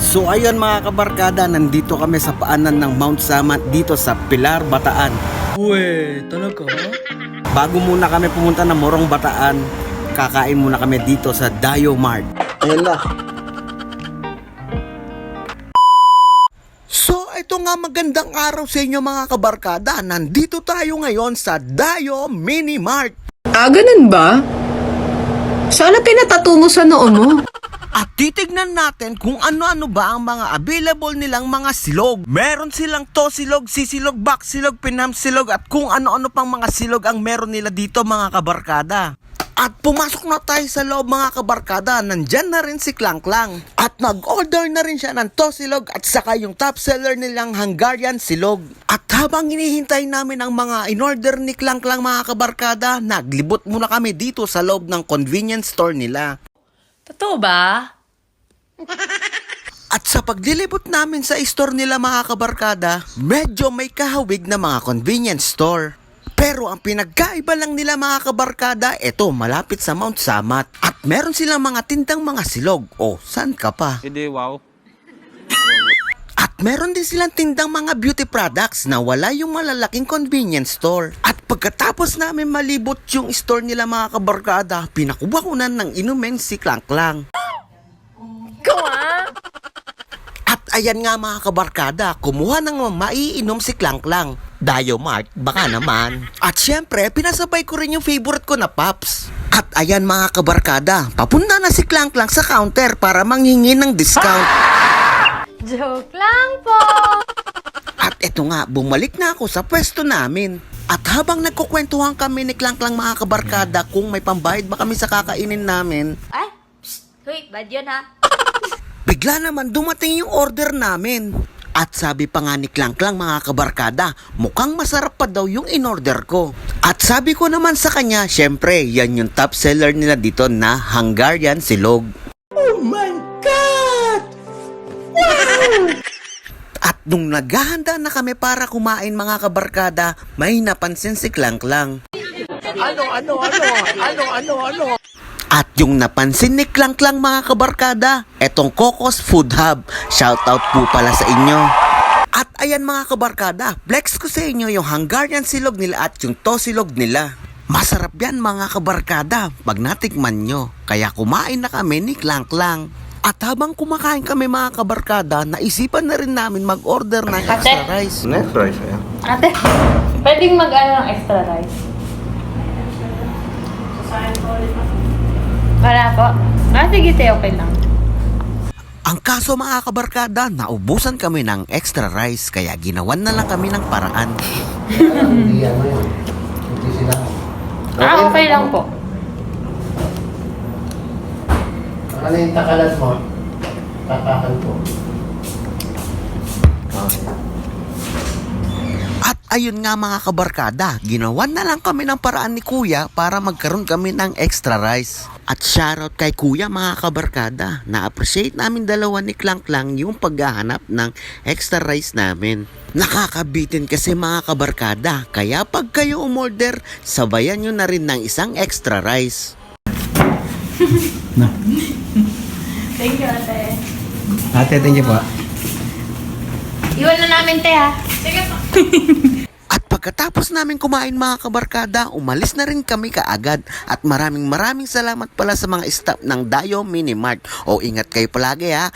So ayun mga kabarkada, nandito kami sa paanan ng Mount Samat dito sa Pilar, Bataan. Uwe, talaga? Bago muna kami pumunta ng Morong Bataan, kakain muna kami dito sa Dayo Mart. Ayun na. So ito nga, magandang araw sa inyo mga kabarkada. Nandito tayo ngayon sa Dayo Mini Mart. Ah, ganun ba? Sana pinatato mo sa noo mo. At titignan natin kung ano-ano ba ang mga available nilang mga silog. Meron silang tosilog, sisilog, baksilog, pinamsilog at kung ano-ano pang mga silog ang meron nila dito mga kabarkada. At pumasok na tayo sa loob mga kabarkada. Nandyan na rin si Klang Klang. At nag-order na rin siya ng tosilog at saka yung top seller nilang Hungarian silog. At habang hinihintay namin ang mga in-order ni Klang Klang mga kabarkada, naglibot muna kami dito sa loob ng convenience store nila. Totoo ba? At sa paglilibot namin sa store nila mga kabarkada, medyo may kahawig na mga convenience store. Pero ang pinagkaiba lang nila mga kabarkada, eto malapit sa Mount Samat. At meron silang mga tindang mga silog. Oh, saan ka pa? Hindi, wow. At meron din silang tindang mga beauty products na wala yung malalaking convenience store. At pagkatapos namin malibot yung store nila mga kabarkada, pinakubakunan ng inumin si Klang Klang. At ayan nga mga kabarkada, kumuha ng maiinom si Klang Klang. Dayo Mart, baka naman. At syempre, pinasabay ko rin yung favorite ko na Pops. At ayan mga kabarkada, papunta na si Klang Klang sa counter para manghingi ng discount. Joke lang po! At eto nga, bumalik na ako sa pwesto namin. At habang nagkukwentuhan kami ni Klang Klang mga kabarkada kung may pambayad ba kami sa kakainin namin, Ay, psst! Hoy, bad yun ha? bigla naman dumating yung order namin. At sabi pa nga ni Klang Klang mga kabarkada, mukhang masarap pa daw yung in-order ko. At sabi ko naman sa kanya, syempre, yan yung top seller nila dito na Hungarian silog. Oh my God! Wow! At nung naghahanda na kami para kumain mga kabarkada, may napansin si Klang Klang. Ano? At yung napansin ni Klang Klang mga kabarkada, etong Cocos Food Hub. Shoutout po pala sa inyo. At ayan mga kabarkada, flex ko sa inyo yung Hungarian silog nila at yung tosilog nila. Masarap yan mga kabarkada pag natikman nyo. Kaya kumain na kami ni Klang Klang. At habang kumakain kami mga kabarkada, naisipan na rin namin mag-order ng extra rice. Next rice, yeah. Ate, pwedeng mag-ano ng extra rice? Wala po. Sige, okay lang. Ang kaso mga kabarkada, naubusan kami ng extra rice kaya ginawan na lang kami ng paraan. Okay lang po. Ano yung takalan mo? Tatakan ko. At ayun nga mga kabarkada, ginawan na lang kami ng paraan ni Kuya para magkaroon kami ng extra rice. At shoutout kay Kuya mga kabarkada, na-appreciate namin dalawa ni Klang Klang yung paghahanap ng extra rice namin. Nakakabitin kasi mga kabarkada, kaya pag kayo umorder, sabayan nyo na rin ng isang extra rice. Thank you, ate. Ate, thank you po. Iwan na namin, te, ha? Sige po. At pagkatapos namin kumain mga kabarkada, umalis na rin kami kaagad. At maraming salamat pala sa mga staff ng Dayo Mini Mart. O ingat kayo palagi ha.